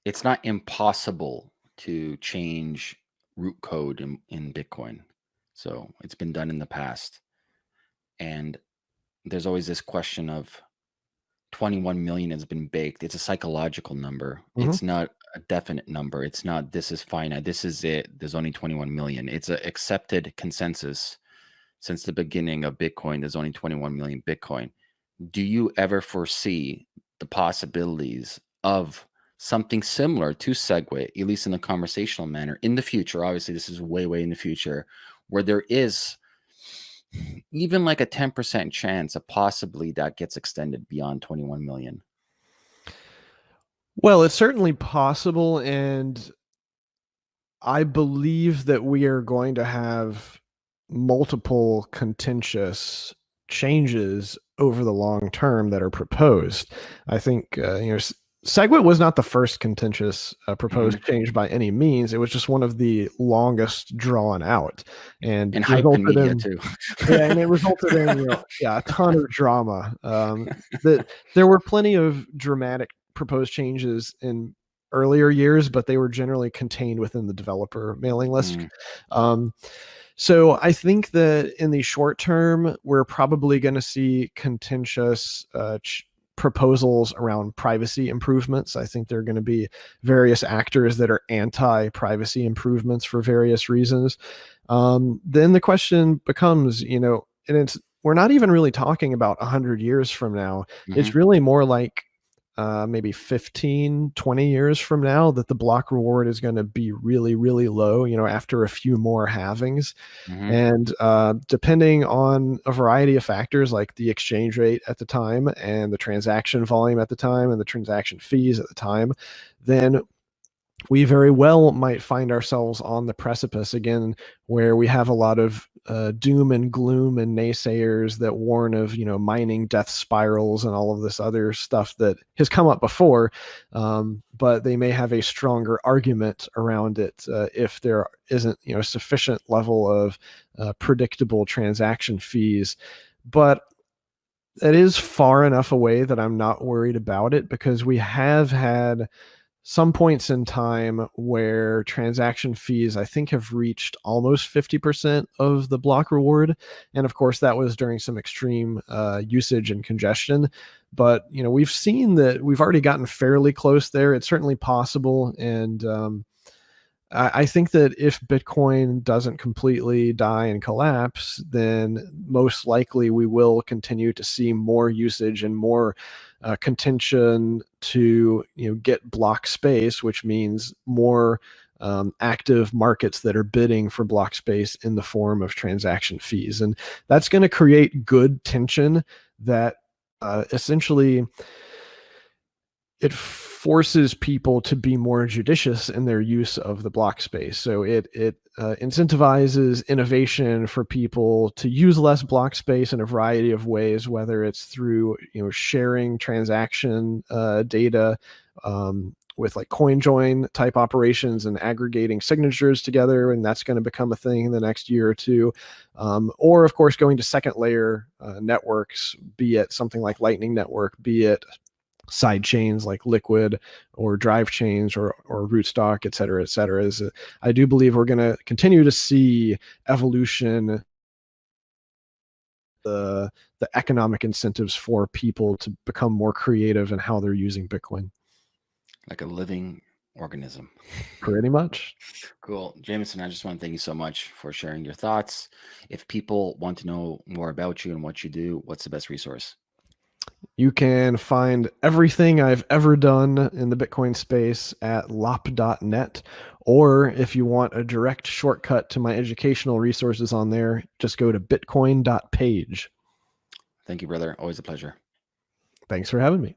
it's not impossible to change root code in Bitcoin. So it's been done in the past. And there's always this question of 21 million has been baked. It's a psychological number. Mhm. It's not a definite number. It's not, this is finite. This is it. There's only 21 million. It's an accepted consensus since the beginning of Bitcoin. There's only 21 million Bitcoin. Do you ever foresee the possibilities of something similar to Segwit, at least in the conversational manner, in the future? Obviously, this is way, way in the future, where there is even like a 10% chance of possibly that gets extended beyond 21 million. Well, it's certainly possible, and I believe that we are going to have multiple contentious changes over the long term that are proposed. I think SegWit was not the first contentious proposed change by any means. It was just one of the longest drawn out, and hype in resulted media in too. and it resulted in a ton of drama. That there were plenty of dramatic proposed changes in earlier years, but they were generally contained within the developer mailing list. So I think that in the short term, we're probably going to see contentious proposals around privacy improvements. I think there are going to be various actors that are anti-privacy improvements for various reasons. Then the question becomes, and we're not even really talking about 100 years from now. It's really more like maybe 15, 20 years from now that the block reward is going to be really, really low, after a few more halvings. And depending on a variety of factors like the exchange rate at the time and the transaction volume at the time and the transaction fees at the time, then we very well might find ourselves on the precipice again, where we have a lot of doom and gloom and naysayers that warn of, mining death spirals and all of this other stuff that has come up before. But they may have a stronger argument around it if there isn't, a sufficient level of predictable transaction fees. But it is far enough away that I'm not worried about it, because we have had some points in time where transaction fees, I think, have reached almost 50% of the block reward. And of course, that was during some extreme usage and congestion. But, we've seen that we've already gotten fairly close there. It's certainly possible. And I think that if Bitcoin doesn't completely die and collapse, then most likely we will continue to see more usage and more contention to get block space, which means more active markets that are bidding for block space in the form of transaction fees. And that's going to create good tension that essentially it forces people to be more judicious in their use of the block space. So it incentivizes innovation for people to use less block space in a variety of ways, whether it's through sharing transaction data with like coin join type operations and aggregating signatures together, and that's going to become a thing in the next year or two. Or of course going to second layer networks, be it something like Lightning Network, be it side chains like Liquid or Drive chains or Rootstock, et cetera, et cetera. I do believe we're going to continue to see evolution, the economic incentives for people to become more creative in how they're using Bitcoin. Like a living organism. Pretty much. Cool. Jameson, I just want to thank you so much for sharing your thoughts. If people want to know more about you and what you do, what's the best resource? You can find everything I've ever done in the Bitcoin space at lop.net. Or if you want a direct shortcut to my educational resources on there, just go to bitcoin.page. Thank you, brother. Always a pleasure. Thanks for having me.